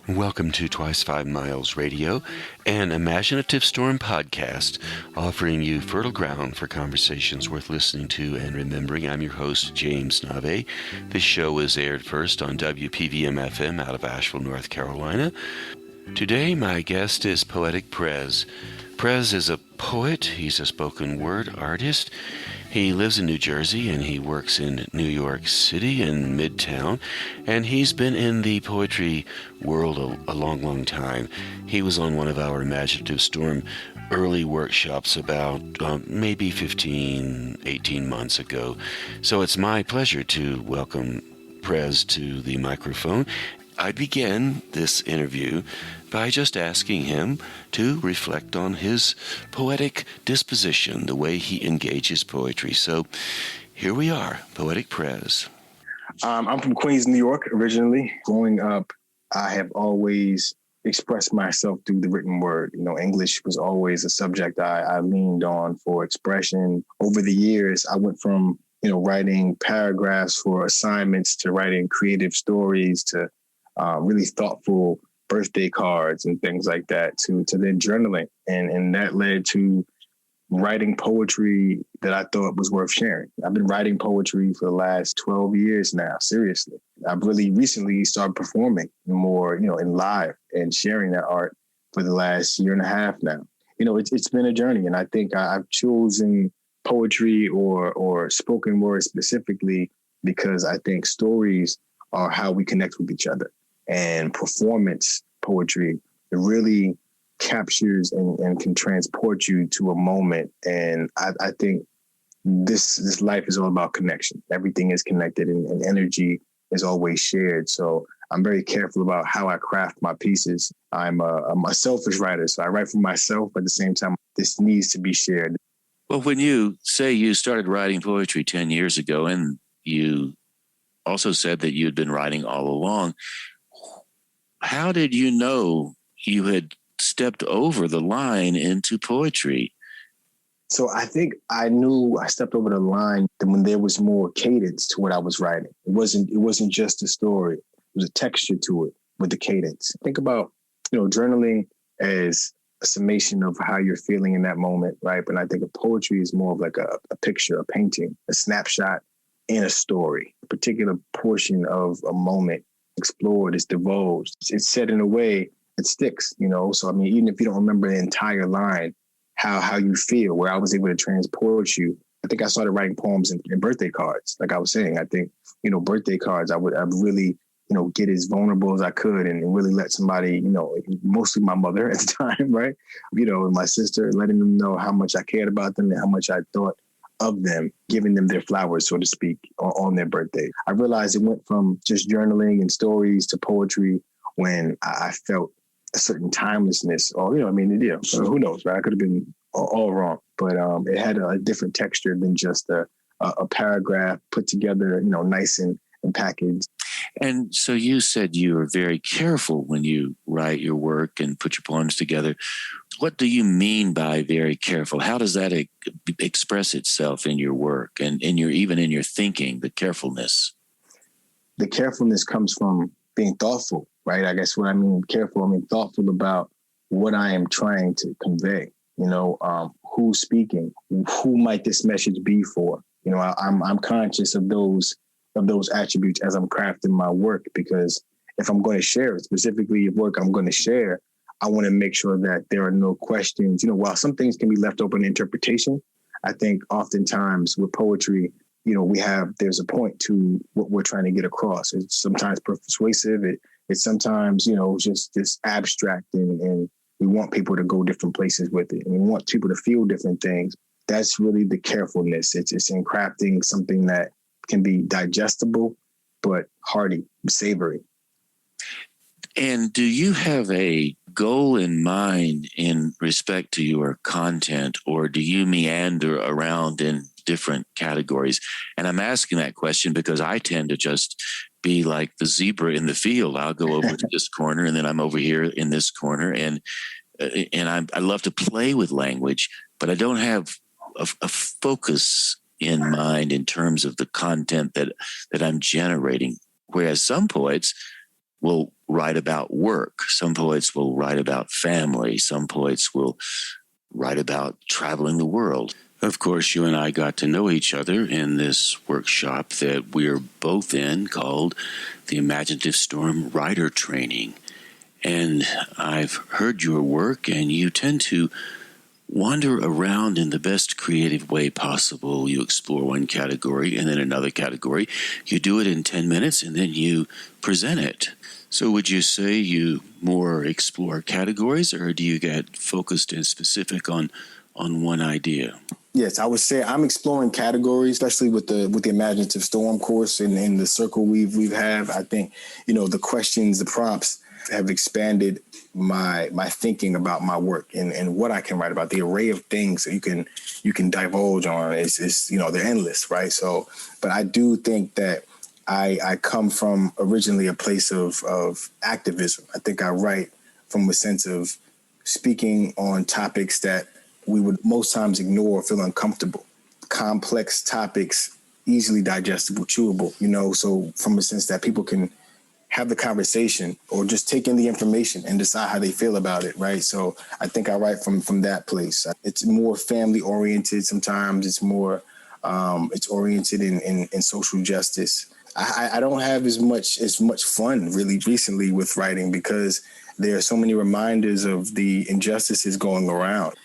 Welcome to Twice 5 Miles Radio, an imaginative storm podcast offering you fertile ground for conversations worth listening to and remembering. I'm your host, James Nave. This show was aired first on WPVM-FM out of Asheville, North Carolina. Today, my guest is Poetic Prezz. Prezz is a poet. He's a spoken word artist. He lives in New Jersey and he works in New York City in Midtown, and he's been in the poetry world a long time. He was on one of our Imaginative Storm early workshops about maybe 18 months ago. So it's my pleasure to welcome Prezz to the microphone. I began this interview by just asking him to reflect on his poetic disposition, the way he engages poetry. So here we are, Poetic Prezz. I'm from Queens, New York, originally. Growing up, I have always expressed myself through the written word. English was always a subject I leaned on for expression. Over the years, I went from, writing paragraphs for assignments to writing creative stories to really thoughtful birthday cards and things like that to then journaling. And that led to writing poetry that I thought was worth sharing. I've been writing poetry for the last 12 years now, seriously. I've really recently started performing more, in live and sharing that art for the last year and a half now. It's been a journey, and I think I've chosen poetry or spoken word specifically because I think stories are how we connect with each other. And performance poetry, it really captures and can transport you to a moment. And I think this life is all about connection. Everything is connected and energy is always shared. So I'm very careful about how I craft my pieces. I'm a selfish writer, so I write for myself, but at the same time, this needs to be shared. Well, when you say you started writing poetry 10 years ago, and you also said that you had been writing all along, how did you know you had stepped over the line into poetry? So I think I knew I stepped over the line when there was more cadence to what I was writing. It wasn't just a story. It was a texture to it with the cadence. Think about, journaling as a summation of how you're feeling in that moment, right? But I think of poetry is more of like a picture, a painting, a snapshot in a story, a particular portion of a moment explored, it's divulged, it's said in a way that sticks, So, even if you don't remember the entire line, how you feel, where I was able to transport you. I think I started writing poems and birthday cards. Like I was saying, I think, birthday cards, I'd really, get as vulnerable as I could and really let somebody, mostly my mother at the time, right? And my sister, letting them know how much I cared about them and how much I thought of them, giving them their flowers, so to speak, on their birthday. I realized it went from just journaling and stories to poetry when I felt a certain timelessness, or, who knows, right? I could have been all wrong, but it had a different texture than just a paragraph put together, nice and packaged. And so you said you are very careful when you write your work and put your poems together. What do you mean by very careful? How does that express itself in your work and even in your thinking, the carefulness? The carefulness comes from being thoughtful, right? I guess what I mean careful, I mean thoughtful about what I am trying to convey. Who's speaking? Who might this message be for? I'm conscious of those attributes as I'm crafting my work, because if I'm going to share it, specifically work I'm going to share, I want to make sure that there are no questions. While some things can be left open to interpretation, I think oftentimes with poetry, there's a point to what we're trying to get across. It's sometimes persuasive. It's sometimes, just abstract, and we want people to go different places with it. And we want people to feel different things. That's really the carefulness. It's in crafting something that can be digestible, but hearty, savory. And do you have a goal in mind in respect to your content, or do you meander around in different categories? And I'm asking that question because I tend to just be like the zebra in the field. I'll go over to this corner, and then I'm over here in this corner. And I love to play with language, but I don't have a focus in mind in terms of the content that I'm generating. Whereas some poets will write about work. Some poets will write about family. Some poets will write about traveling the world. Of course, you and I got to know each other in this workshop that we're both in called the Imaginative Storm Writer Training. And I've heard your work, and you tend to wander around in the best creative way possible. You explore one category and then another category. You do it in 10 minutes, and then you present it. So would you say you more explore categories, or do you get focused and specific on one idea? Yes, I would say I'm exploring categories, especially with the Imaginative Storm course and in the circle we've had. I think, the questions, the prompts have expanded my thinking about my work and what I can write about. The array of things that you can divulge on is they're endless, right? So, but I do think that I come from originally a place of activism. I think I write from a sense of speaking on topics that we would most times ignore or feel uncomfortable. Complex topics, easily digestible, chewable, so from a sense that people can have the conversation or just take in the information and decide how they feel about it, right? So I think I write from that place. It's more family oriented sometimes. It's more, it's oriented in social justice. I don't have as much fun really recently with writing because there are so many reminders of the injustices going around.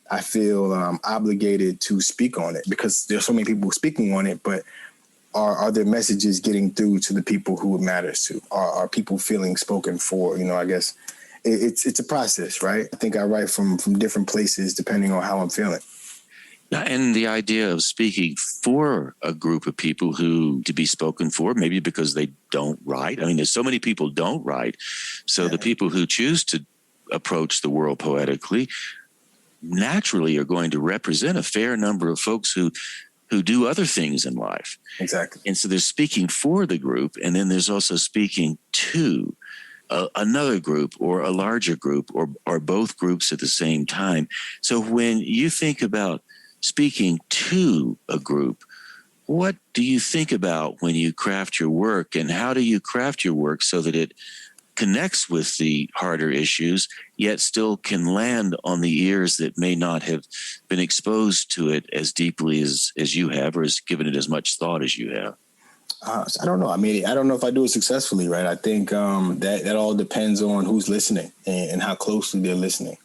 I feel obligated to speak on it because there's so many people speaking on it, but are their messages getting through to the people who it matters to? Are people feeling spoken for? I guess it's a process, right? I think I write from different places depending on how I'm feeling. And the idea of speaking for a group of people who to be spoken for, maybe because they don't write. I mean, there's so many people don't write. So the people who choose to approach the world poetically naturally are going to represent a fair number of folks who do other things in life. Exactly. And so there's speaking for the group, and then there's also speaking to another group or a larger group or both groups at the same time. So when you think about speaking to a group, what do you think about when you craft your work, and how do you craft your work so that it connects with the harder issues, yet still can land on the ears that may not have been exposed to it as deeply as you have, or has given it as much thought as you have? I don't know. I mean, I don't know if I do it successfully, right? I think that all depends on who's listening and how closely they're listening,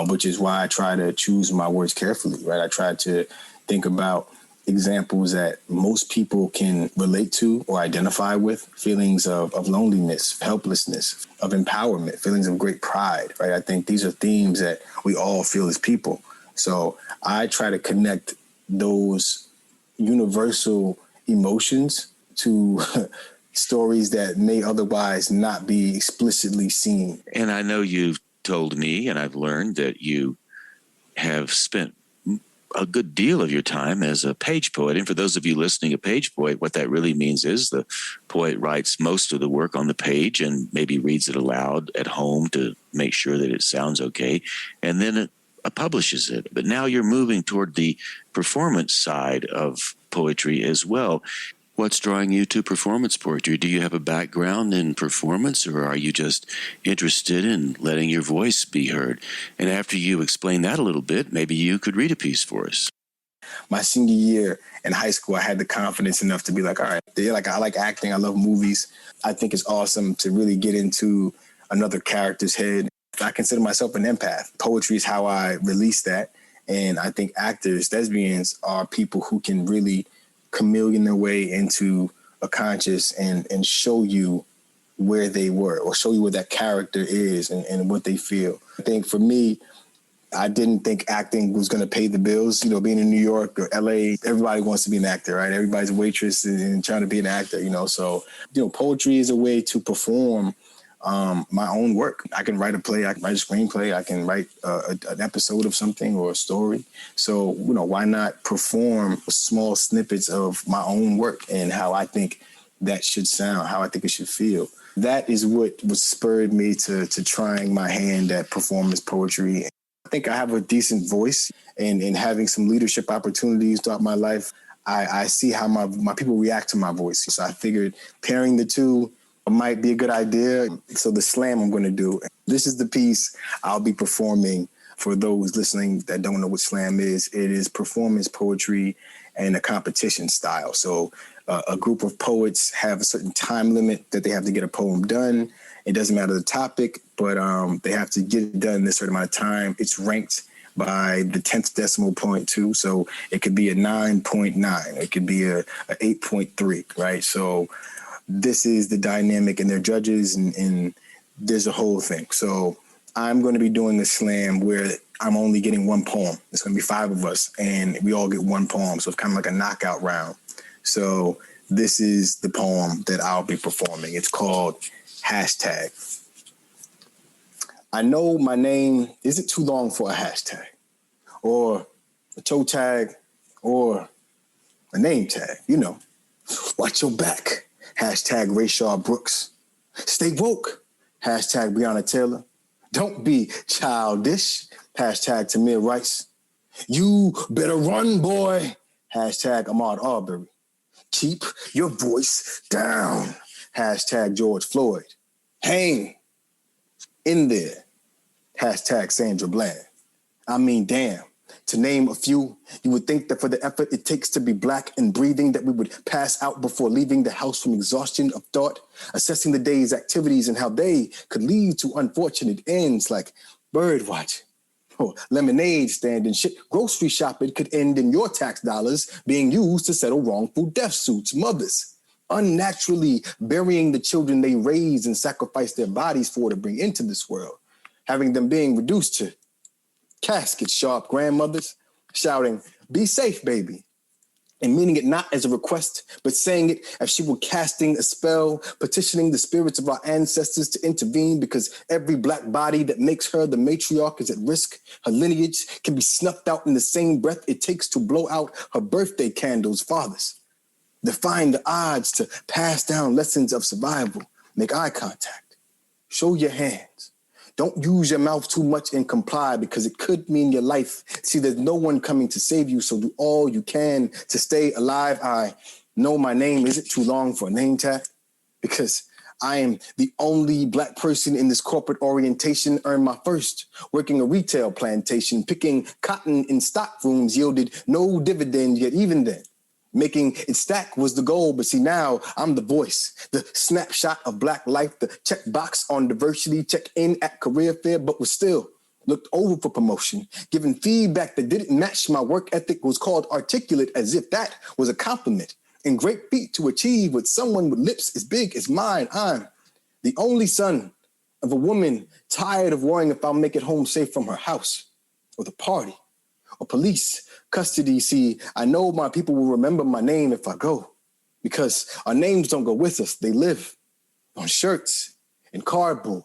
which is why I try to choose my words carefully, right? I try to think about examples that most people can relate to or identify with, feelings of loneliness, helplessness, of empowerment, feelings of great pride, right? I think these are themes that we all feel as people. So I try to connect those universal emotions to stories that may otherwise not be explicitly seen. And I know you've told me, and I've learned that you have spent a good deal of your time as a page poet. And for those of you listening, a page poet, what that really means is the poet writes most of the work on the page and maybe reads it aloud at home to make sure that it sounds okay. And then it publishes it. But now you're moving toward the performance side of poetry as well. What's drawing you to performance poetry? Do you have a background in performance, or are you just interested in letting your voice be heard? And after you explain that a little bit, maybe you could read a piece for us. My senior year in high school, I had the confidence enough to be like, all right, I like acting. I love movies. I think it's awesome to really get into another character's head. I consider myself an empath. Poetry is how I release that. And I think actors, lesbians, are people who can really chameleon their way into a conscious and show you where they were or show you where that character is and what they feel. I think for me, I didn't think acting was going to pay the bills. Being in New York or LA, everybody wants to be an actor, right? Everybody's a waitress and trying to be an actor, So, poetry is a way to perform my own work. I can write a play, I can write a screenplay, I can write an episode of something or a story. So, why not perform small snippets of my own work and how I think that should sound, how I think it should feel. That is what spurred me to trying my hand at performance poetry. I think I have a decent voice, and having some leadership opportunities throughout my life, I see how my people react to my voice. So I figured pairing the two might be a good idea. So the slam I'm going to do, this is the piece I'll be performing. For those listening that don't know what slam is, it is performance poetry and a competition style. So a group of poets have a certain time limit that they have to get a poem done. It doesn't matter the topic, but they have to get it done in a certain amount of time. It's ranked by the 10th decimal point too. So it could be a 9.9. It could be a 8.3, right? So this is the dynamic, and they're judges, and there's a whole thing. So I'm going to be doing a slam where I'm only getting one poem. It's going to be 5 of us, and we all get one poem. So it's kind of like a knockout round. So this is the poem that I'll be performing. It's called Hashtag. I know my name isn't too long for a hashtag or a toe tag or a name tag. You know, watch your back. Hashtag Rayshard Brooks. Stay woke. Hashtag Breonna Taylor. Don't be childish. Hashtag Tamir Rice. You better run, boy. Hashtag Ahmaud Arbery. Keep your voice down. Hashtag George Floyd. Hang in there. Hashtag Sandra Bland. I mean, damn. To name a few, you would think that for the effort it takes to be black and breathing, that we would pass out before leaving the house from exhaustion of thought, assessing the day's activities and how they could lead to unfortunate ends like bird watching or lemonade stand and shit. Grocery shopping could end in your tax dollars being used to settle wrongful death suits. Mothers unnaturally burying the children they raised and sacrificed their bodies for to bring into this world, having them being reduced to casket sharp grandmothers shouting, "Be safe, baby," and meaning it not as a request, but saying it as she were casting a spell, petitioning the spirits of our ancestors to intervene because every black body that makes her the matriarch is at risk. Her lineage can be snuffed out in the same breath it takes to blow out her birthday candles. Fathers, defying the odds to pass down lessons of survival. Make eye contact. Show your hands. Don't use your mouth too much and comply because it could mean your life. See, there's no one coming to save you, so do all you can to stay alive. I know my name isn't too long for a name tag because I am the only black person in this corporate orientation. Earned my first working a retail plantation, picking cotton in stock rooms yielded no dividend, yet even then, making it stack was the goal, but see now I'm the voice, the snapshot of black life, the check box on diversity, check in at career fair, but was still looked over for promotion, given feedback that didn't match my work ethic, was called articulate as if that was a compliment, and great feat to achieve with someone with lips as big as mine. I'm the only son of a woman tired of worrying if I'll make it home safe from her house or the party or police custody. See, I know my people will remember my name if I go, because our names don't go with us. They live on shirts and cardboard,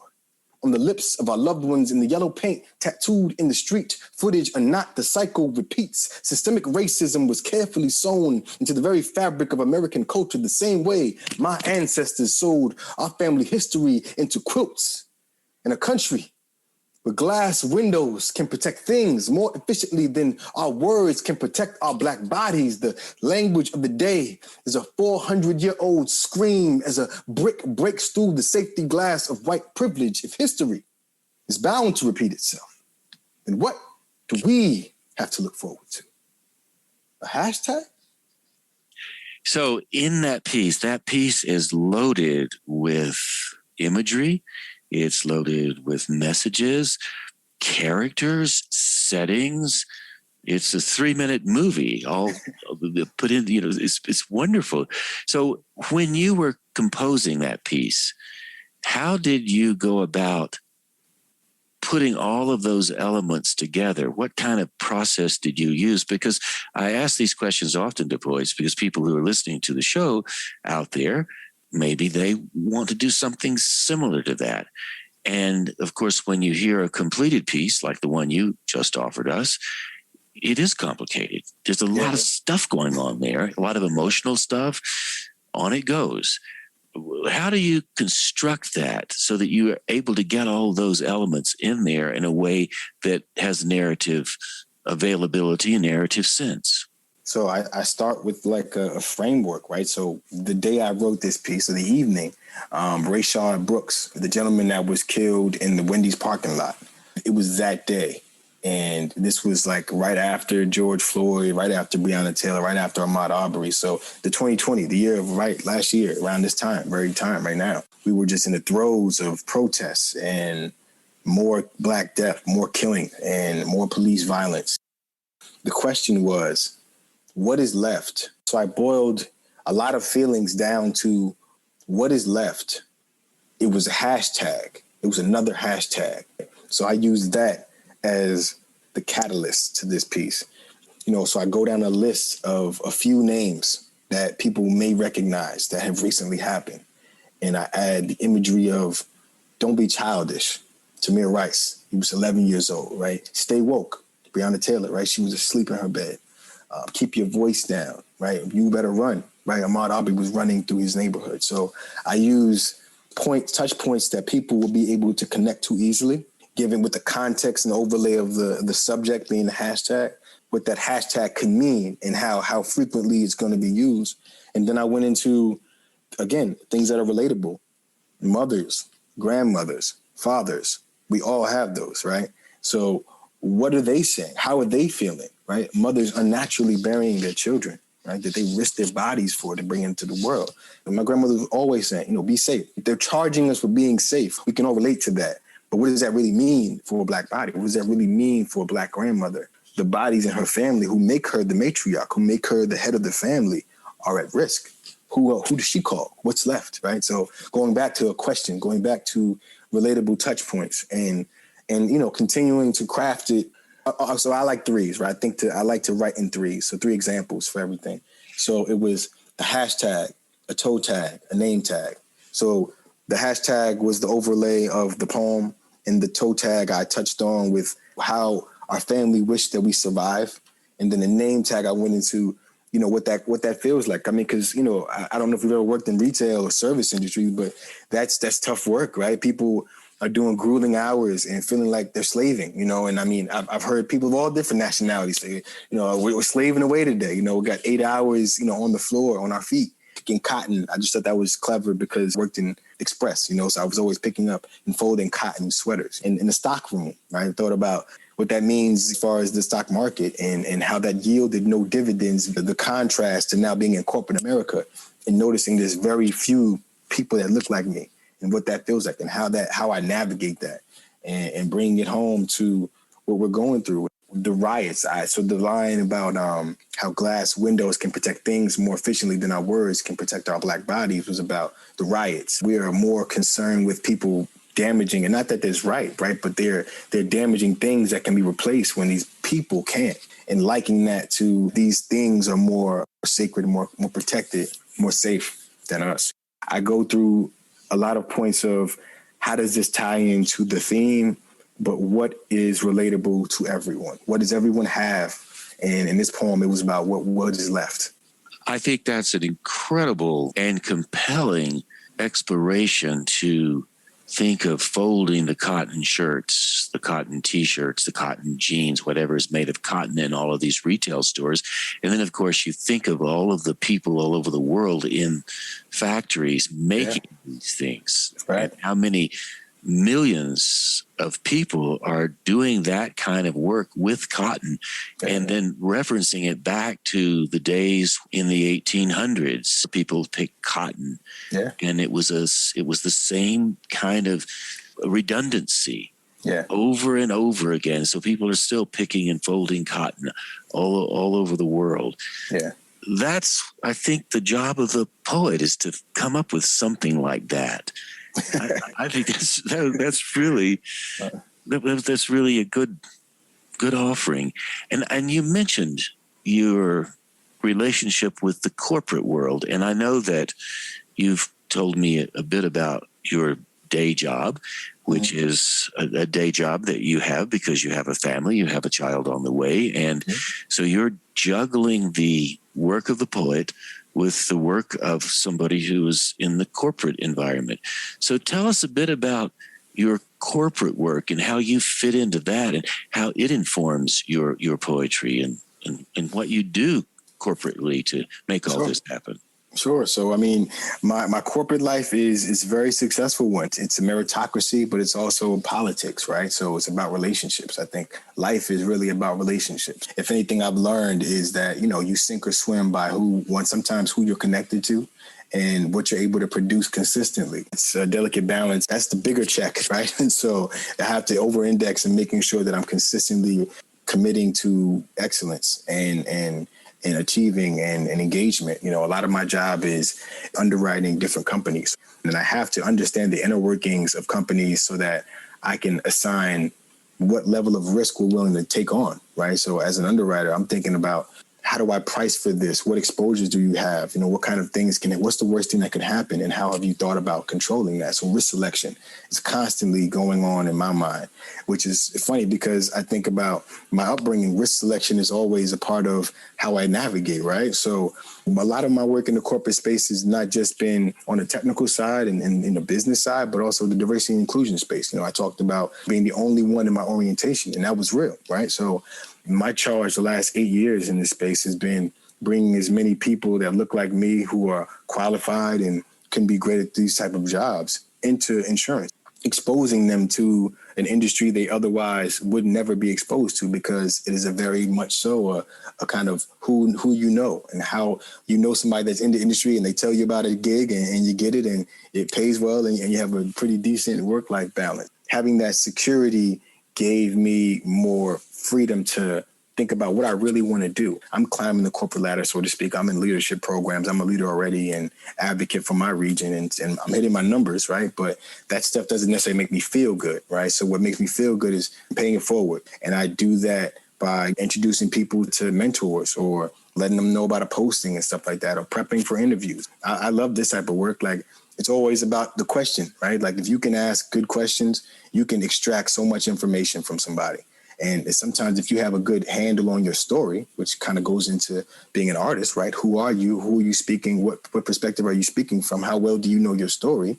on the lips of our loved ones, in the yellow paint tattooed in the street. Footage or not, the cycle repeats. Systemic racism was carefully sewn into the very fabric of American culture, the same way my ancestors sewed our family history into quilts. In a country where glass windows can protect things more efficiently than our words can protect our black bodies, the language of the day is a 400-year-old scream as a brick breaks through the safety glass of white privilege. If history is bound to repeat itself, then what do we have to look forward to? A hashtag? So in that piece is loaded with imagery. It's loaded with messages, characters, settings. It's a 3-minute movie, all put in, it's wonderful. So when you were composing that piece, how did you go about putting all of those elements together? What kind of process did you use? Because I ask these questions often to poets because people who are listening to the show out there, maybe they want to do something similar to that. And of course, when you hear a completed piece like the one you just offered us, it is complicated. There's a lot of stuff going on there, a lot of emotional stuff. On it goes. How do you construct that so that you are able to get all those elements in there in a way that has narrative availability and narrative sense? So I start with like a framework, right? So the day I wrote this piece, or the evening, Rayshard Brooks, the gentleman that was killed in the Wendy's parking lot, it was that day. And this was like right after George Floyd, right after Breonna Taylor, right after Ahmaud Arbery. So the 2020, the year of last year, around this time, very time right now, we were just in the throes of protests and more Black death, more killing, and more police violence. The question was, what is left? So I boiled a lot of feelings down to what is left. It was a hashtag. It was another hashtag. So I used that as the catalyst to this piece. So I go down a list of a few names that people may recognize that have recently happened. And I add the imagery of don't be childish. Tamir Rice, he was 11 years old, right? Stay woke. Breonna Taylor, right? She was asleep in her bed. Keep your voice down, right? You better run, right? Ahmaud Arbery was running through his neighborhood. So I use touch points that people will be able to connect to easily, given with the context and the overlay of the subject being the hashtag, what that hashtag could mean and how frequently it's going to be used. And then I went into, again, things that are relatable. Mothers, grandmothers, fathers, we all have those, right? So what are they saying? How are they feeling, right? Mothers unnaturally burying their children, right? That they risk their bodies for to bring into the world. And my grandmother was always saying, be safe. If they're charging us for being safe, we can all relate to that. But what does that really mean for a Black body? What does that really mean for a Black grandmother? The bodies in her family who make her the matriarch, who make her the head of the family, are at risk. Who does she call? What's left, right? So going back to a question, going back to relatable touch points and continuing to craft it. So I like threes, right? I like to write in threes. So 3 examples for everything. So it was a hashtag, a toe tag, a name tag. So the hashtag was the overlay of the poem, and the toe tag I touched on with how our family wished that we survive. And then the name tag I went into, what that feels like. I mean, because, I don't know if you've ever worked in retail or service industry, but that's tough work, right? People are doing grueling hours and feeling like they're slaving, and I mean, I've heard people of all different nationalities say, we're slaving away today. We got 8 hours, on the floor, on our feet, picking cotton. I just thought that was clever because I worked in Express, so I was always picking up and folding cotton sweaters in the stock room, right? I thought about what that means as far as the stock market and how that yielded no dividends, the contrast to now being in corporate America and noticing there's very few people that look like me and what that feels like and how I navigate that and bring it home to what we're going through. The riots. So the line about how glass windows can protect things more efficiently than our words can protect our Black bodies was about the riots. We are more concerned with people damaging, and not that there's right, but they're damaging things that can be replaced when these people can't. And liking that to these things are more sacred, more protected, more safe than us. I go through a lot of points of how does this tie into the theme, but what is relatable to everyone? What does everyone have? And in this poem, it was about what is left. I think that's an incredible and compelling exploration to think of folding the cotton shirts, the cotton T-shirts, the cotton jeans, whatever is made of cotton in all of these retail stores. And then, of course, you think of all of the people all over the world in factories making these things. Right. And how many millions of people are doing that kind of work with cotton and then referencing it back to the days in the 1800s. People picked cotton and it was the same kind of redundancy over and over again. So people are still picking and folding cotton all over the world. Yeah. That's, I think, the job of the poet is to come up with something like that. I think that's really a good offering. And you mentioned your relationship with the corporate world, and I know that you've told me a bit about your day job, which is a day job that you have because you have a family, you have a child on the way, and so you're juggling the work of the poet with the work of somebody who is in the corporate environment. So tell us a bit about your corporate work and how you fit into that and how it informs your poetry and what you do corporately to make all Sure. this happen? Sure. So, I mean, my corporate life is a very successful one. It's a meritocracy, but it's also politics, right? So it's about relationships. I think life is really about relationships. If anything I've learned is that, you sink or swim by sometimes who you're connected to and what you're able to produce consistently. It's a delicate balance. That's the bigger check, right? And so I have to over-index in making sure that I'm consistently committing to excellence and achieving and engagement. A lot of my job is underwriting different companies. And I have to understand the inner workings of companies so that I can assign what level of risk we're willing to take on, right? So as an underwriter, I'm thinking about, how do I price for this? What exposures do you have? What kind of things what's the worst thing that can happen? And how have you thought about controlling that? So risk selection is constantly going on in my mind, which is funny because I think about my upbringing. Risk selection is always a part of how I navigate, right? So a lot of my work in the corporate space has not just been on the technical side and in the business side, but also the diversity and inclusion space. I talked about being the only one in my orientation, and that was real, right? So my charge the last 8 years in this space has been bringing as many people that look like me who are qualified and can be great at these type of jobs into insurance, exposing them to an industry they otherwise would never be exposed to, because it is a very much so a kind of who and how somebody that's in the industry and they tell you about a gig and you get it and it pays well and you have a pretty decent work-life balance. Having that security gave me more freedom to think about what I really want to do. I'm climbing the corporate ladder, so to speak. I'm in leadership programs. I'm a leader already and advocate for my region, and I'm hitting my numbers, right? But that stuff doesn't necessarily make me feel good, right? So what makes me feel good is paying it forward. And I do that by introducing people to mentors or letting them know about a posting and stuff like that, or prepping for interviews. I love this type of work. Like, it's always about the question, right? Like, if you can ask good questions, you can extract so much information from somebody. And sometimes if you have a good handle on your story, which kind of goes into being an artist, right? Who are you? Who are you speaking? What perspective are you speaking from? How well do you know your story?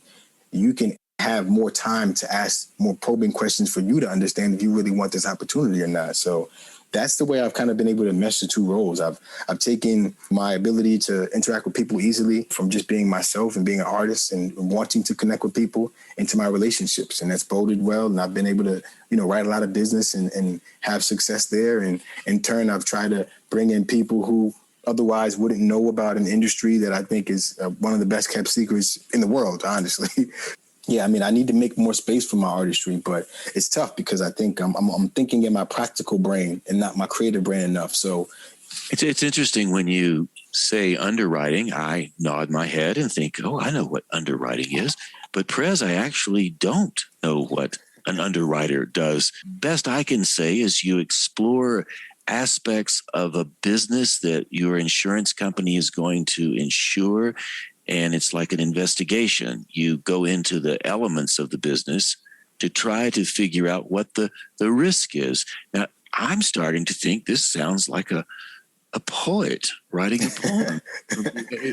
You can have more time to ask more probing questions for you to understand if you really want this opportunity or not. So that's the way I've kind of been able to mesh the two roles. I've taken my ability to interact with people easily from just being myself and being an artist and wanting to connect with people into my relationships. And that's boded well. And I've been able to, write a lot of business and have success there. And in turn, I've tried to bring in people who otherwise wouldn't know about an industry that I think is one of the best kept secrets in the world, honestly. Yeah, I mean, I need to make more space for my artistry, but it's tough because I think I'm thinking in my practical brain and not my creative brain enough. So it's interesting when you say underwriting, I nod my head and think, oh, I know what underwriting is. But Prezz, I actually don't know what an underwriter does. Best I can say is you explore aspects of a business that your insurance company is going to insure. And it's like an investigation. You go into the elements of the business to try to figure out what the risk is. Now, I'm starting to think this sounds like a poet writing a poem.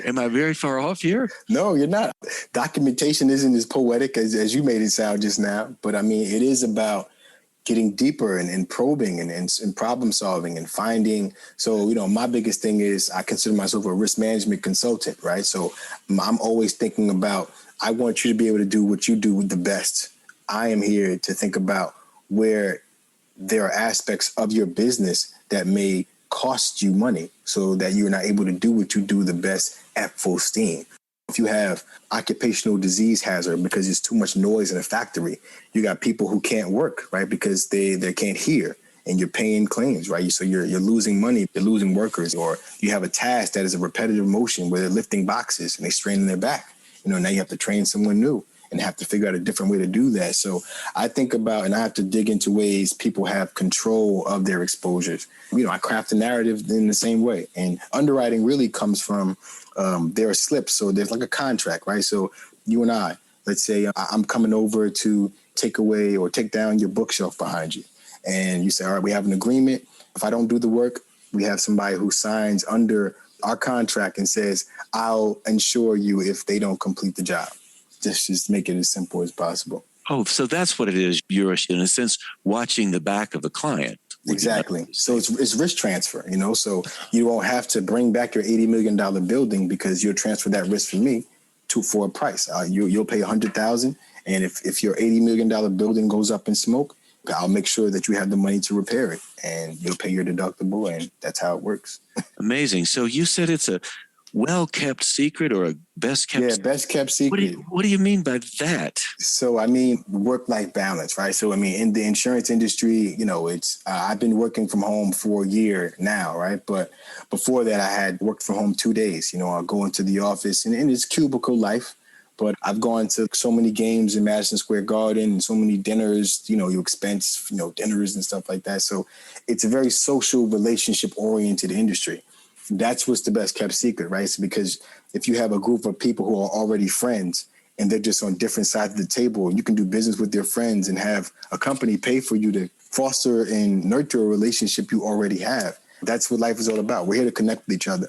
Am I very far off here? No, you're not. Documentation isn't as poetic as you made it sound just now. But I mean, it is about getting deeper and probing and problem solving and finding. So, my biggest thing is I consider myself a risk management consultant, right? So I'm always thinking about, I want you to be able to do what you do the best. I am here to think about where there are aspects of your business that may cost you money so that you're not able to do what you do the best at full steam. If you have occupational disease hazard because there's too much noise in a factory, you got people who can't work, right? Because they can't hear, and you're paying claims, right? So you're losing money, you're losing workers, or you have a task that is a repetitive motion where they're lifting boxes and they're straining their back. Now you have to train someone new and have to figure out a different way to do that. So I think about, and I have to dig into ways people have control of their exposures. I craft a narrative in the same way. And underwriting really comes from there are slips. So there's like a contract, right? So you and I, let's say I'm coming over to take away or take down your bookshelf behind you. And you say, all right, we have an agreement. If I don't do the work, we have somebody who signs under our contract and says, I'll insure you if they don't complete the job. Just make it as simple as possible. Oh, so that's what it is. You're, in a sense, watching the back of the client. Exactly. So it's risk transfer, so you won't have to bring back your $80 million building because you'll transfer that risk from me for a price. You'll pay $100,000. And if your $80 million building goes up in smoke, I'll make sure that you have the money to repair it and you'll pay your deductible. And that's how it works. Amazing. So you said it's a well-kept secret or a best-kept secret? Yeah, best-kept secret. What do you mean by that? So, work-life balance, right? So, in the insurance industry, it's I've been working from home for a year now, right? But before that, I had worked from home 2 days. I'll go into the office and it's cubicle life. But I've gone to so many games in Madison Square Garden and so many dinners, you expense, dinners and stuff like that. So it's a very social, relationship-oriented industry. That's what's the best kept secret, right? So because if you have a group of people who are already friends and they're just on different sides of the table, you can do business with their friends and have a company pay for you to foster and nurture a relationship you already have. That's what life is all about. We're here to connect with each other.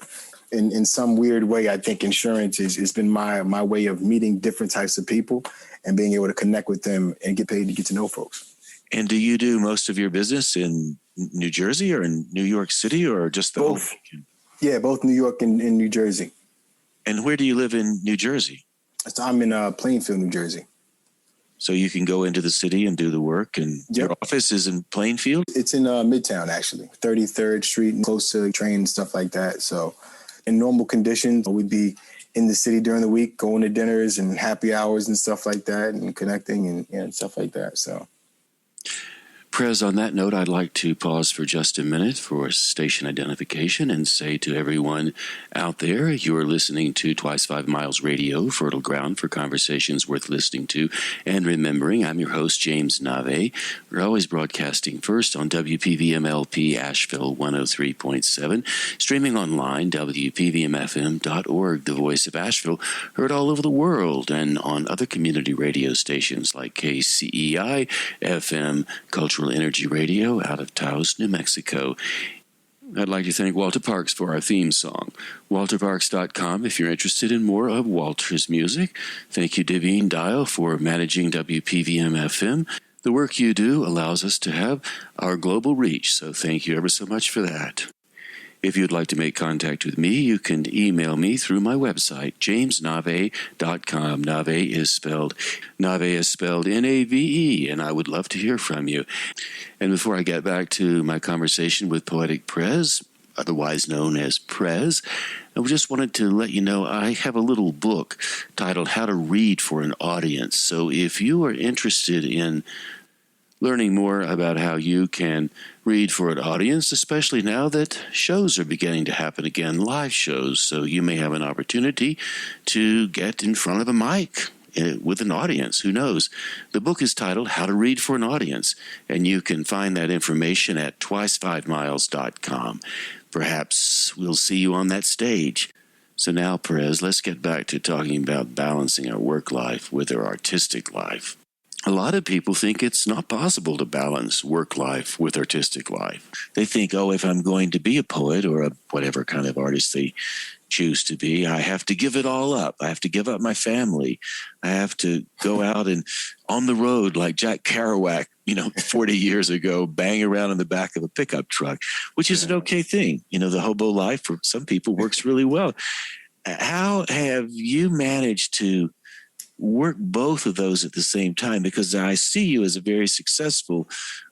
In some weird way, I think insurance has been my way of meeting different types of people and being able to connect with them and get paid to get to know folks. And do you do most of your business in New Jersey or in New York City or just both? Yeah, both New York and New Jersey. And where do you live in New Jersey? So I'm in Plainfield, New Jersey. So you can go into the city and do the work, and your office is in Plainfield? It's in Midtown, actually, 33rd Street, close to train and stuff like that. So in normal conditions, we'd be in the city during the week, going to dinners and happy hours and stuff like that and connecting and stuff like that. So. Prezz, on that note, I'd like to pause for just a minute for station identification and say to everyone out there, you are listening to Twice 5 Miles Radio, fertile ground for conversations worth listening to and remembering. I'm your host, James Nave. We're always broadcasting first on WPVMLP Asheville 103.7, streaming online, WPVMFM.org, the voice of Asheville, heard all over the world and on other community radio stations like KCEI, FM, Cultural Energy Radio out of Taos, New Mexico. I'd like to thank Walter Parks for our theme song. WalterParks.com if you're interested in more of Walter's music. Thank you, Devine Dial, for managing WPVM FM. The work you do allows us to have our global reach, so thank you ever so much for that. If you'd like to make contact with me, you can email me through my website, jamesnave.com. Nave is spelled Nave, and I would love to hear from you. And before I get back to my conversation with Poetic Prezz, otherwise known as Prezz, I just wanted to let you know I have a little book titled How to Read for an Audience. So if you are interested in learning more about how you can read for an audience, especially now that shows are beginning to happen again, live shows, so you may have an opportunity to get in front of a mic with an audience. Who knows? The book is titled How to Read for an Audience, and you can find that information at twice5miles.com. Perhaps we'll see you on that stage. So now, Prezz, let's get back to talking about balancing our work life with our artistic life. A lot of people think it's not possible to balance work life with artistic life. They think, if I'm going to be a poet or whatever kind of artist they choose to be, I have to give it all up. I have to give up my family. I have to go out and on the road like Jack Kerouac, 40 years ago, bang around in the back of a pickup truck, which is an okay thing. The hobo life for some people works really well. How have you managed to work both of those at the same time? Because I see you as a very successful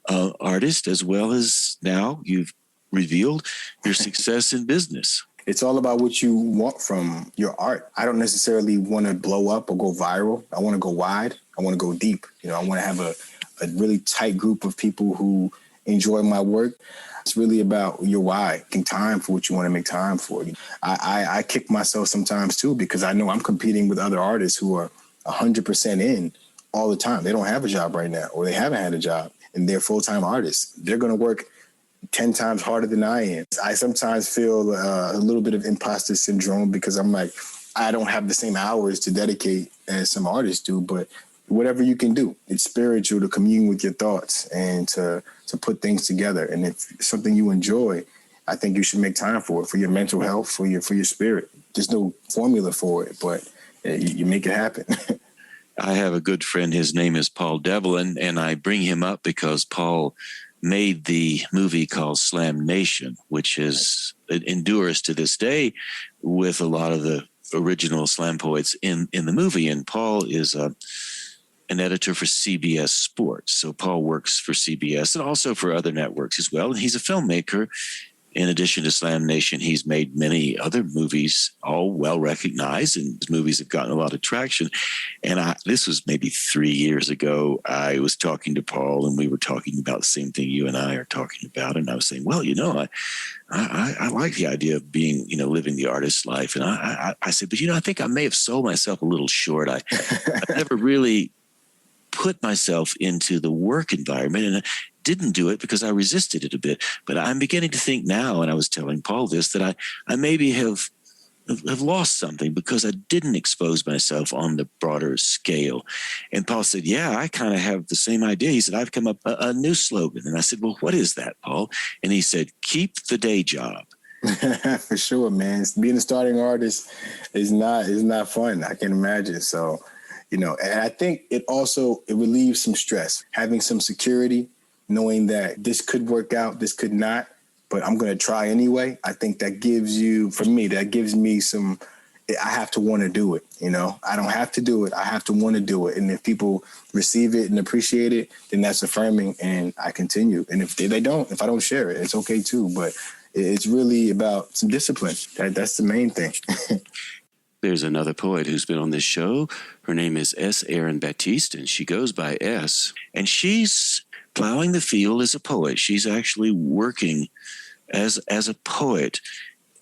artist, as well as now you've revealed your success in business. It's all about what you want from your art. I don't necessarily want to blow up or go viral. I want to go wide. I want to go deep. I want to have a really tight group of people who enjoy my work. It's really about your why, making time for what you want to make time for. I kick myself sometimes too, because I know I'm competing with other artists who are 100% in all the time. They don't have a job right now, or they haven't had a job, and they're full-time artists. They're going to work 10 times harder than I am. I sometimes feel a little bit of imposter syndrome because I'm like, I don't have the same hours to dedicate as some artists do, but whatever you can do, it's spiritual to commune with your thoughts and to put things together. And if it's something you enjoy, I think you should make time for it, for your mental health, for your spirit. There's no formula for it, but you make it happen. I have a good friend. His name is Paul Devlin, and I bring him up because Paul made the movie called Slam Nation, which it endures to this day with a lot of the original slam poets in the movie. And Paul is an editor for CBS Sports. So Paul works for CBS and also for other networks as well. And he's a filmmaker. In addition to Slam Nation, he's made many other movies, all well recognized, and his movies have gotten a lot of traction. And this was maybe 3 years ago. I was talking to Paul, and we were talking about the same thing you and I are talking about. And I was saying, well, I like the idea of being, living the artist's life. And I said, but I think I may have sold myself a little short. I never really put myself into the work environment, and I didn't do it because I resisted it a bit. But I'm beginning to think now, and I was telling Paul this, that I maybe have lost something because I didn't expose myself on the broader scale. And Paul said, yeah, I kind of have the same idea. He said, I've come up a new slogan. And I said, well, what is that, Paul? And he said, keep the day job. For sure, man. Being a starting artist is not fun. I can imagine. So, and I think it relieves some stress, having some security, knowing that this could work out, this could not, but I'm going to try anyway. I think that gives me some, I have to want to do it. I don't have to do it. I have to want to do it. And if people receive it and appreciate it, then that's affirming, and I continue. And if I don't share it, it's okay too. But it's really about some discipline. That's the main thing. There's another poet who's been on this show. Her name is S. Erin Baptiste, and she goes by S. And she's plowing the field as a poet. She's actually working as a poet,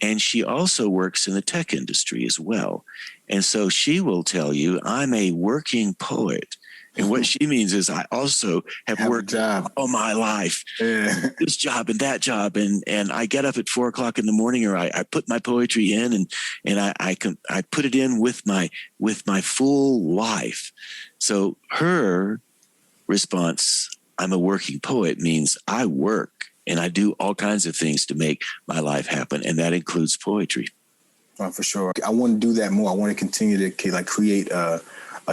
and she also works in the tech industry as well. And so she will tell you, I'm a working poet. And what she means is I also have worked all my life, this job and that job. And I get up at 4:00 in the morning, or I put my poetry in and I put it in with my full life. So her response, I'm a working poet, means I work and I do all kinds of things to make my life happen. And that includes poetry. Oh, for sure. I want to do that more. I want to continue to create a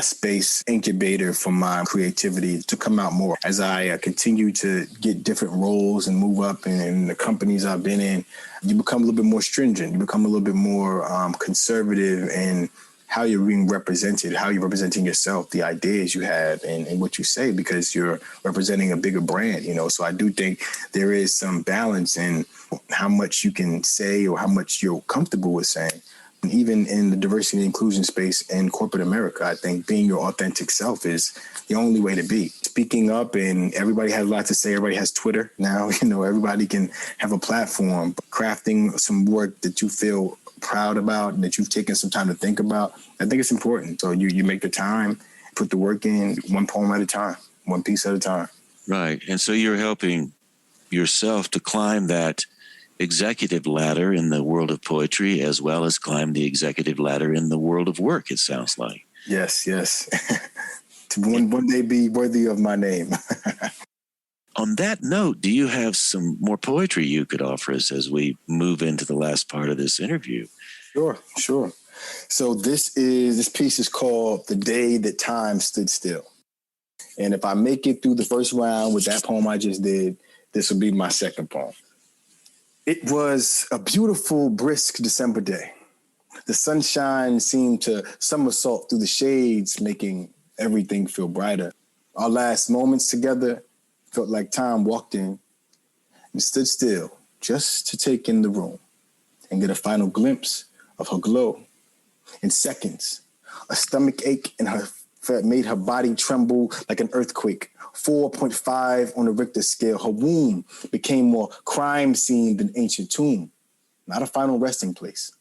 space incubator for my creativity to come out more as I continue to get different roles and move up in the companies I've been in. You become a little bit more stringent. You become a little bit more conservative in how you're being represented, how you're representing yourself, the ideas you have and what you say, because you're representing a bigger brand, So I do think there is some balance in how much you can say or how much you're comfortable with saying. Even in the diversity and inclusion space in corporate America, I think being your authentic self is the only way to be. Speaking up, and everybody has a lot to say. Everybody has Twitter now. Everybody can have a platform. Crafting some work that you feel proud about and that you've taken some time to think about, I think it's important. So you make the time, put the work in, one poem at a time, one piece at a time. Right. And so you're helping yourself to climb that executive ladder in the world of poetry, as well as climb the executive ladder in the world of work, it sounds like. Yes. To one day be worthy of my name. On that note, do you have some more poetry you could offer us as we move into the last part of this interview? Sure. So this piece is called The Day That Time Stood Still. And if I make it through the first round with that poem I just did, this will be my second poem. It was a beautiful, brisk December day. The sunshine seemed to somersault through the shades, making everything feel brighter. Our last moments together felt like time walked in and stood still just to take in the room and get a final glimpse of her glow. In seconds, a stomach ache in her made her body tremble like an earthquake. 4.5 on the Richter scale. Her womb became more crime scene than ancient tomb, not a final resting place.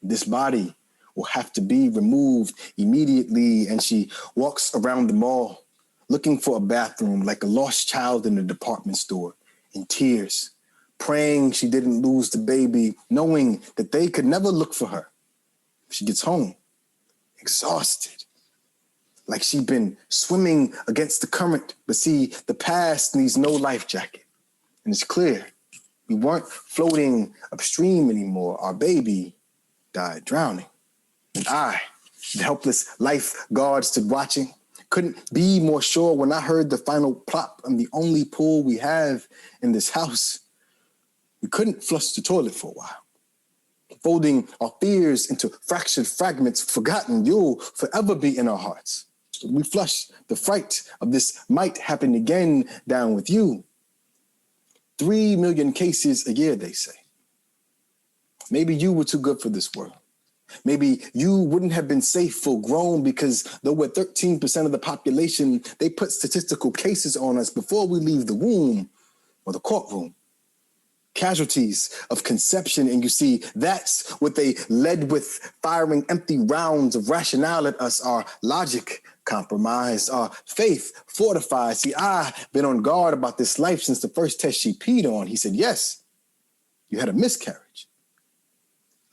This body will have to be removed immediately, and she walks around the mall looking for a bathroom like a lost child in a department store, in tears, praying she didn't lose the baby, knowing that they could never look for her. She gets home, exhausted, like she'd been swimming against the current, but see, the past needs no life jacket. And it's clear, we weren't floating upstream anymore. Our baby died drowning. And I, the helpless lifeguard, stood watching, Couldn't be more sure when I heard the final plop on the only pool we have in this house. We couldn't flush the toilet for a while. Folding our fears into fractured fragments, forgotten, you'll forever be in our hearts. We flush the fright of this might happen again down with you. 3 million cases a year, they say. Maybe you were too good for this world. Maybe you wouldn't have been safe full grown because though we're 13% of the population, they put statistical cases on us before we leave the womb or the courtroom. Casualties of conception, and you see, that's what they led with, firing empty rounds of rationale at us, our logic compromised, our faith fortified. See, I've been on guard about this life since the first test she peed on. He said, yes, you had a miscarriage.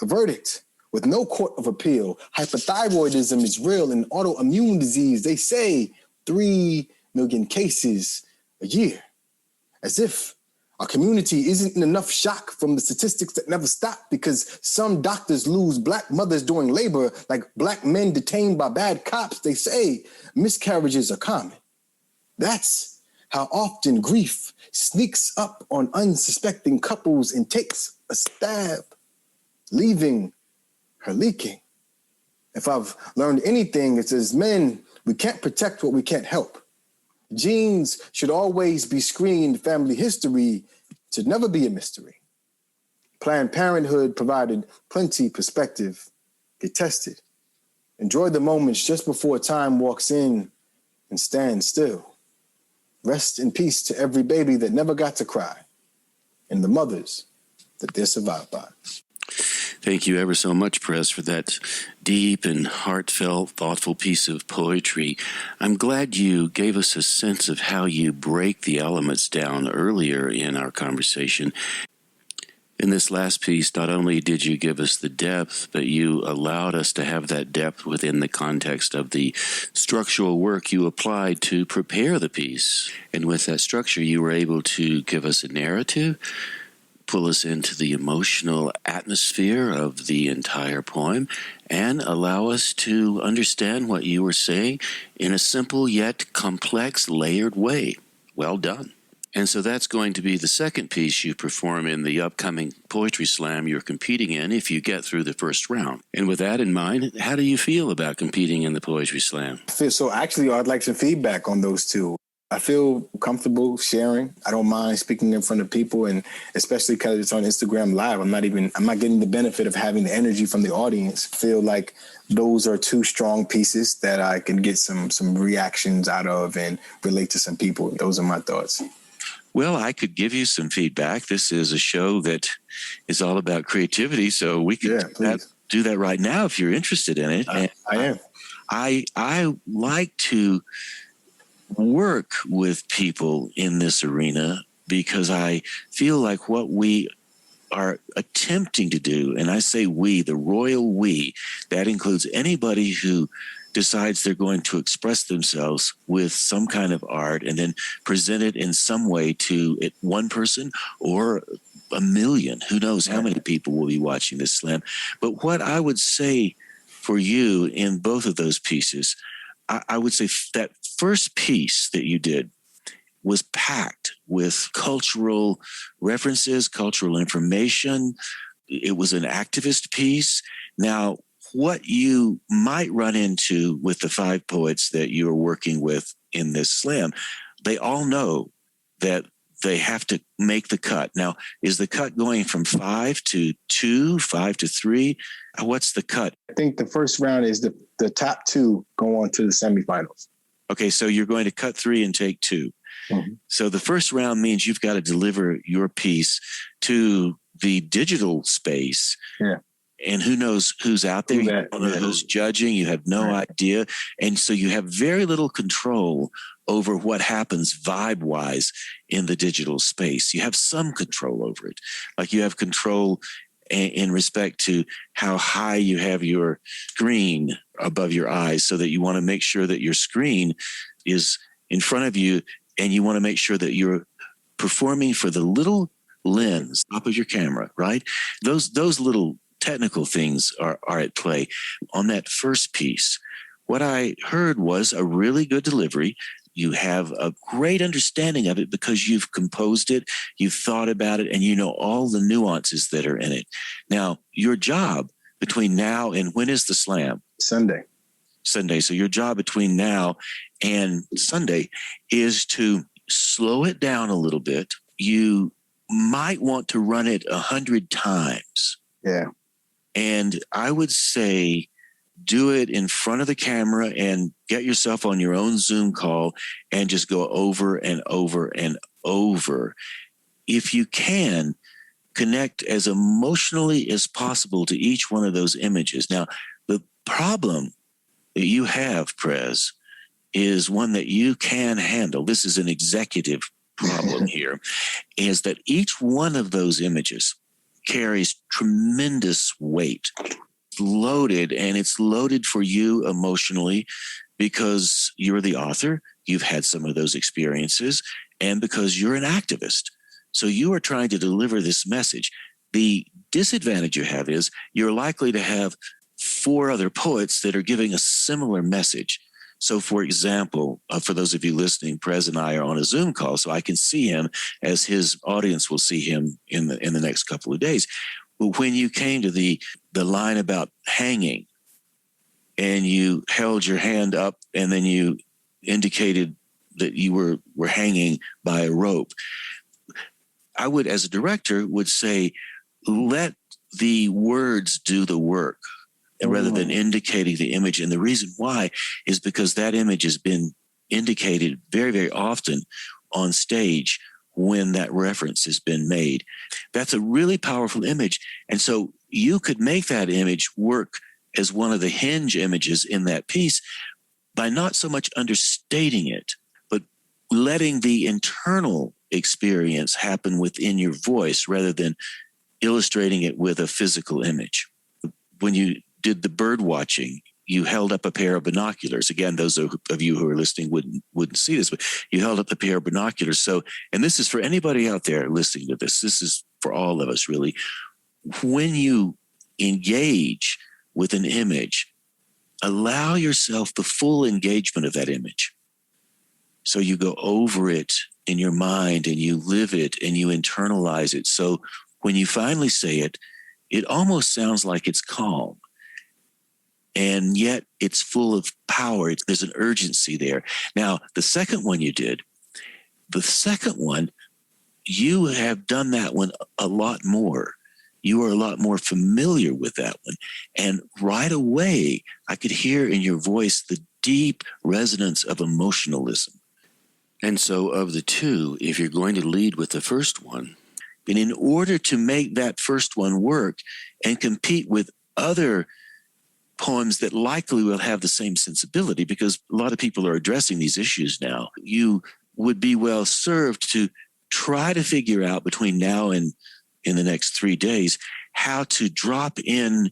A verdict with no court of appeal. Hypothyroidism is real, and autoimmune disease, they say 3 million cases a year. As if our community isn't in enough shock from the statistics that never stop, because some doctors lose Black mothers during labor like Black men detained by bad cops. They say miscarriages are common. That's how often grief sneaks up on unsuspecting couples and takes a stab, leaving her leaking. If I've learned anything, it's as men, we can't protect what we can't help. Genes should always be screened. Family history should never be a mystery. Planned Parenthood provided plenty perspective. Get tested. Enjoy the moments just before time walks in and stand still. Rest in peace to every baby that never got to cry and the mothers that they're survived by. Thank you ever so much, Prezz, for that deep and heartfelt, thoughtful piece of poetry. I'm glad you gave us a sense of how you break the elements down earlier in our conversation. In this last piece, not only did you give us the depth, but you allowed us to have that depth within the context of the structural work you applied to prepare the piece. And with that structure, you were able to give us a narrative, pull us into the emotional atmosphere of the entire poem, and allow us to understand what you were saying in a simple yet complex, layered way. Well done. And so that's going to be the second piece you perform in the upcoming Poetry Slam you're competing in if you get through the first round. And with that in mind, how do you feel about competing in the Poetry Slam? I'd like some feedback on those two. I feel comfortable sharing. I don't mind speaking in front of people, and especially because it's on Instagram Live, I'm not getting the benefit of having the energy from the audience. I feel like those are two strong pieces that I can get some reactions out of and relate to some people. Those are my thoughts. Well, I could give you some feedback. This is a show that is all about creativity, so we could do that right now if you're interested in it. I am. I like to work with people in this arena because I feel like what we are attempting to do, and I say we, the royal we, that includes anybody who decides they're going to express themselves with some kind of art and then present it in some way to one person or a million. Who knows how many people will be watching this slam. But what I would say for you in both of those pieces, I would say that first piece that you did was packed with cultural references, cultural information. It was an activist piece. Now, what you might run into with the 5 poets that you are working with in this slam, they all know that they have to make the cut. Now, is the cut going from 5 to 2, 5 to 3? What's the cut? I think the first round is the top 2 go on to the semifinals. Okay, so you're going to cut 3 and take 2. Mm-hmm. So the first round means you've got to deliver your piece to the digital space. Yeah. And who knows who's out there? You don't know who's judging. You have no idea. And so you have very little control over what happens vibe-wise in the digital space. You have some control over it. Like you have control in respect to how high you have your screen above your eyes so that you want to make sure that your screen is in front of you, and you want to make sure that you're performing for the little lens up of your camera, right? Those little technical things are at play. On that first piece, what I heard was a really good delivery. You have a great understanding of it because you've composed it, you've thought about it, and you know all the nuances that are in it. Now, your job between now and when is the slam? Sunday. So your job between now and Sunday is to slow it down a little bit. You might want to run it 100 times. Yeah. And I would say do it in front of the camera and get yourself on your own Zoom call and just go over and over and over. If you can, connect as emotionally as possible to each one of those images. Now, the problem that you have, Prezz, is one that you can handle. This is an executive problem here, is that each one of those images carries tremendous weight. It's loaded, and it's loaded for you emotionally because you're the author, you've had some of those experiences, and because you're an activist. So you are trying to deliver this message. The disadvantage you have is you're likely to have 4 other poets that are giving a similar message. So, for example, for those of you listening, Prezz and I are on a Zoom call, so I can see him as his audience will see him in the next couple of days. But when you came to the line about hanging, and you held your hand up, and then you indicated that you were hanging by a rope, I would, as a director, would say, let the words do the work, and rather than indicating the image. And the reason why is because that image has been indicated very, very often on stage when that reference has been made. That's a really powerful image. And so you could make that image work as one of the hinge images in that piece by not so much understating it, but letting the internal experience happen within your voice rather than illustrating it with a physical image. When you did the bird watching, you held up a pair of binoculars. Again, those of you who are listening wouldn't see this, but you held up a pair of binoculars. So, and this is for anybody out there listening to this. This is for all of us, really. When you engage with an image, allow yourself the full engagement of that image. So you go over it in your mind and you live it and you internalize it. So when you finally say it, it almost sounds like it's calm. And yet it's full of power. There's an urgency there. Now, the second one you did, you have done that one a lot more. You are a lot more familiar with that one. And right away, I could hear in your voice the deep resonance of emotionalism. And so of the two, if you're going to lead with the first one, and in order to make that first one work and compete with other poems that likely will have the same sensibility, because a lot of people are addressing these issues now, you would be well served to try to figure out between now and in the next 3 days how to drop in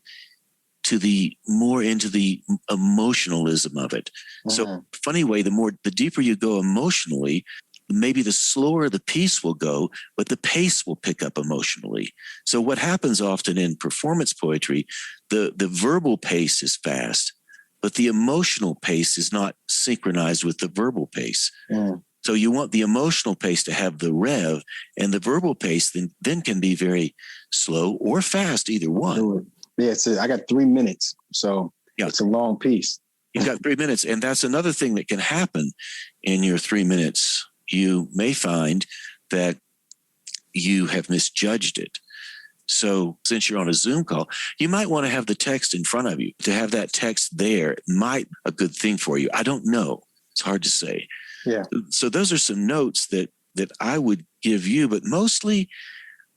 to the more into the emotionalism of it. So funny way, the deeper you go emotionally, maybe the slower the piece will go, but the pace will pick up emotionally. So what happens often in performance poetry, the verbal pace is fast, but the emotional pace is not synchronized with the verbal pace. So you want the emotional pace to have the rev, and the verbal pace then can be very slow or fast, either one. Yeah, I got 3 minutes, so it's a long piece. You've got 3 minutes, and that's another thing that can happen in your 3 minutes. You may find that you have misjudged it. So since you're on a Zoom call, you might want to have the text in front of you. To have that text there might be a good thing for you. I don't know. It's hard to say. Yeah. So those are some notes that I would give you, but mostly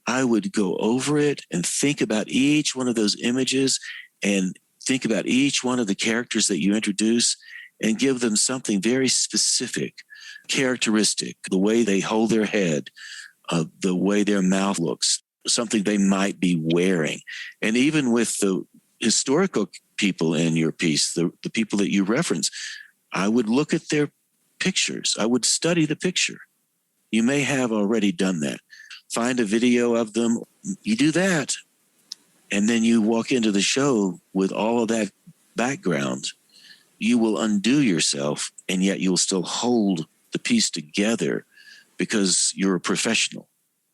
I would go over it and think about each one of those images and think about each one of the characters that you introduce and give them something very specific, characteristic, the way they hold their head, the way their mouth looks, something they might be wearing. And even with the historical people in your piece, the people that you reference, I would look at their pictures. I would study the picture. You may have already done that. Find a video of them. You do that. And then you walk into the show with all of that background. you will undo yourself, and yet you'll still hold the piece together because you're a professional.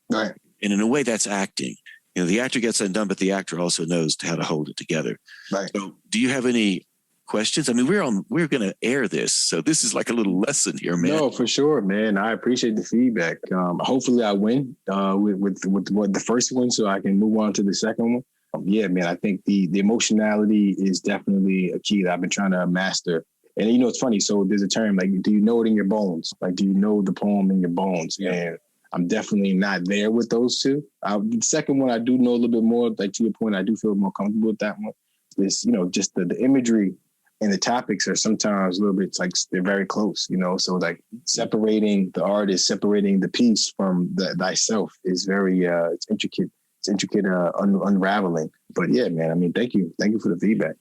Right. And in a way, that's acting. You know, the actor gets undone, but the actor also knows how to hold it together. Right. So do you have any questions? I mean, we're going to air this, so this is like a little lesson here, man. No, for sure, man. I appreciate the feedback. Hopefully I win with the first one so I can move on to the second one. Yeah, man, I think the emotionality is definitely a key that I've been trying to master. And, you know, it's funny. So there's a term like, do you know it in your bones? Like, do you know the poem in your bones? Yeah. And I'm definitely not there with those two. The second one, I do know a little bit more. Like, to your point, I do feel more comfortable with that one. This, you know, just the imagery and the topics are sometimes a little bit like they're very close, you know. So like separating the artist, separating the piece from thyself is very it's intricate. It's intricate unraveling. But yeah, man, I mean, thank you for the feedback.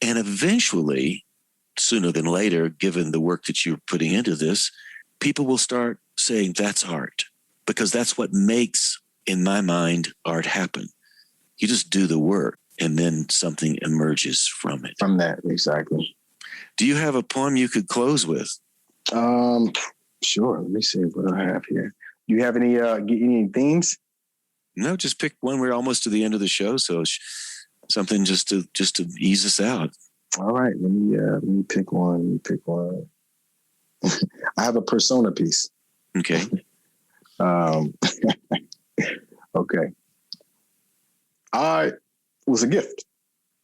And eventually, sooner than later, given the work that you're putting into this, people will start saying that's art, because that's what makes, in my mind, art happen. You just do the work, and then something emerges from it. From that, exactly. Do you have a poem you could close with? Sure. Let me see what I have here. Do you have any themes? No, just pick one. We're almost to the end of the show, so something just to ease us out. All right, let me pick one. I have a persona piece. Okay. Okay. I was a gift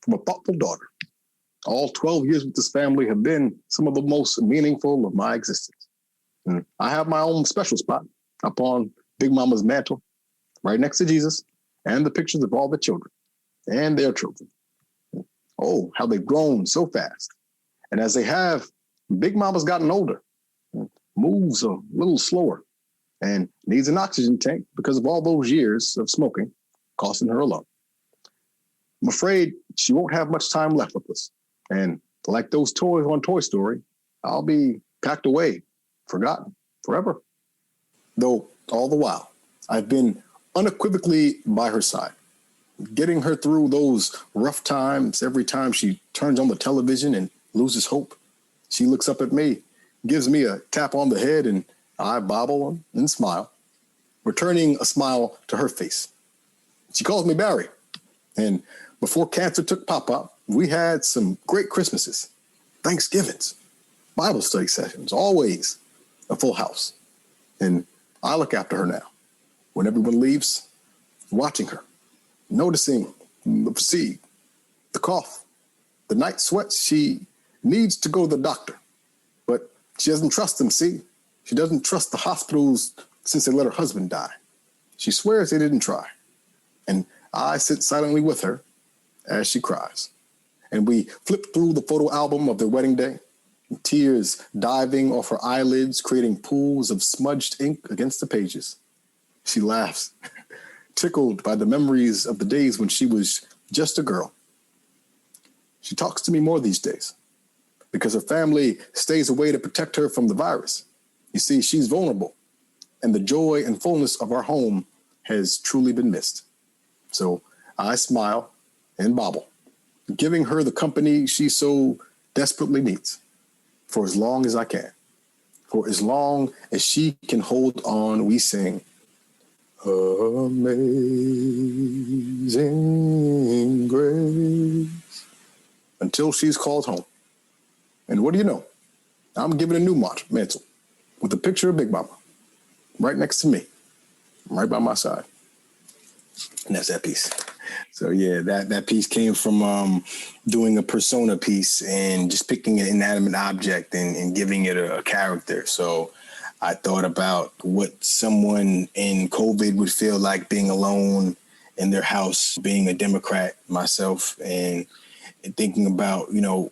from a thoughtful daughter. All 12 years with this family have been some of the most meaningful of my existence. I have my own special spot up on Big Mama's mantle, right next to Jesus, and the pictures of all the children and their children. Oh, how they've grown so fast. And as they have, Big Mama's gotten older, moves a little slower, and needs an oxygen tank because of all those years of smoking costing her a lot. I'm afraid she won't have much time left with us. And like those toys on Toy Story, I'll be packed away, forgotten forever. Though all the while, I've been unequivocally by her side, getting her through those rough times. Every time she turns on the television and loses hope, she looks up at me, gives me a tap on the head, and I bobble and smile, returning a smile to her face. She calls me Barry. And before cancer took Pop-Up, we had some great Christmases, Thanksgivings, Bible study sessions, always a full house. And I look after her now. When everyone leaves, watching her, noticing the fatigue, the cough, the night sweats. She needs to go to the doctor, but she doesn't trust them, see? She doesn't trust the hospitals since they let her husband die. She swears they didn't try. And I sit silently with her as she cries. And we flip through the photo album of their wedding day, tears diving off her eyelids, creating pools of smudged ink against the pages. She laughs, tickled by the memories of the days when she was just a girl. She talks to me more these days because her family stays away to protect her from the virus. You see, she's vulnerable, and the joy and fullness of our home has truly been missed. So I smile and bobble, giving her the company she so desperately needs for as long as I can. For as long as she can hold on, we sing, Amazing Grace, until she's called home. And what do you know? I'm giving a new mantle with a picture of Big Mama right next to me, right by my side. And that's that piece. So yeah, that piece came from doing a persona piece and just picking an inanimate object and giving it a character. So I thought about what someone in COVID would feel like being alone in their house, being a Democrat myself, and thinking about, you know,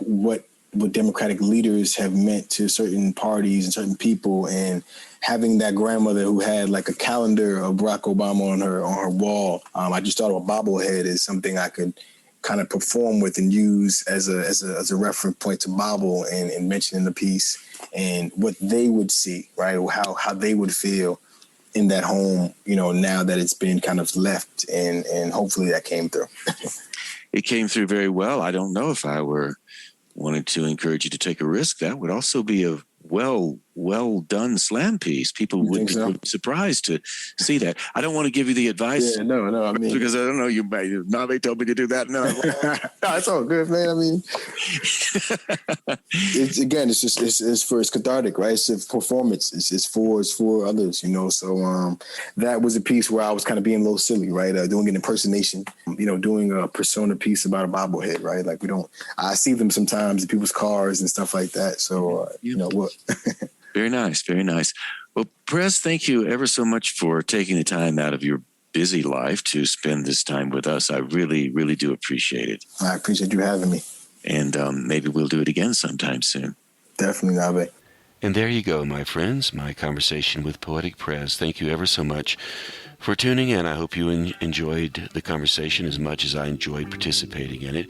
what Democratic leaders have meant to certain parties and certain people, and having that grandmother who had like a calendar of Barack Obama on her wall. I just thought a bobblehead is something I could kind of perform with and use as a reference point to bobble and mention in the piece, and what they would see, right? Or how they would feel in that home, you know, now that it's been kind of left, and hopefully that came through. It came through very well. I don't know if I were wanted to encourage you to take a risk, that would also be a well done slam piece. People would be surprised to see that. I don't want to give you the advice. Yeah, no. I mean, because I don't know, they told me to do that. No, no, it's all good, man. I mean, it's cathartic, right? It's a performance. It's for others, you know. So that was a piece where I was kind of being a little silly, right? Doing an impersonation, you know, doing a persona piece about a bobblehead, right? Like I see them sometimes in people's cars and stuff like that. So you know what. Very nice. Very nice. Well, Prezz, thank you ever so much for taking the time out of your busy life to spend this time with us. I really, really do appreciate it. I appreciate you having me. And maybe we'll do it again sometime soon. Definitely, Nave. And there you go, my friends, my conversation with Poetic Prezz. Thank you ever so much for tuning in. I hope you enjoyed the conversation as much as I enjoyed participating in it.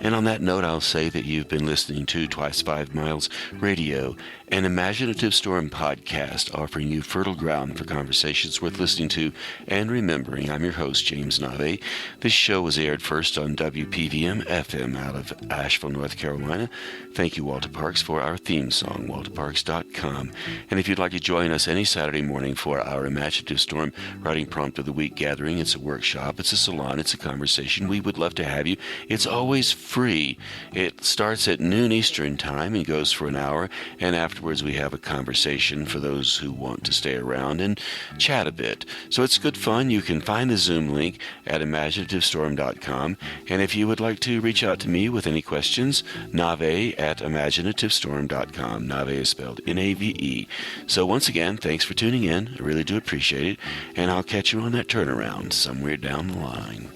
And on that note, I'll say that you've been listening to Twice 5 Miles Radio, an imaginative storm podcast offering you fertile ground for conversations worth listening to and remembering. I'm your host, James Nave. This show was aired first on WPVM FM out of Asheville, North Carolina. Thank you, Walter Parks, for our theme song, walterparks.com. And if you'd like to join us any Saturday morning for our Imaginative Storm Writing Prompt of the Week gathering, it's a workshop, it's a salon, it's a conversation. We would love to have you. It's always free. It starts at noon Eastern time and goes for an hour, and afterwards we have a conversation for those who want to stay around and chat a bit. So it's good fun. You can find the Zoom link at imaginativestorm.com, and if you would like to reach out to me with any questions, Nave at imaginativestorm.com. Nave is spelled Nave. So once again, thanks for tuning in. I really do appreciate it, and I'll catch you on that turnaround somewhere down the line.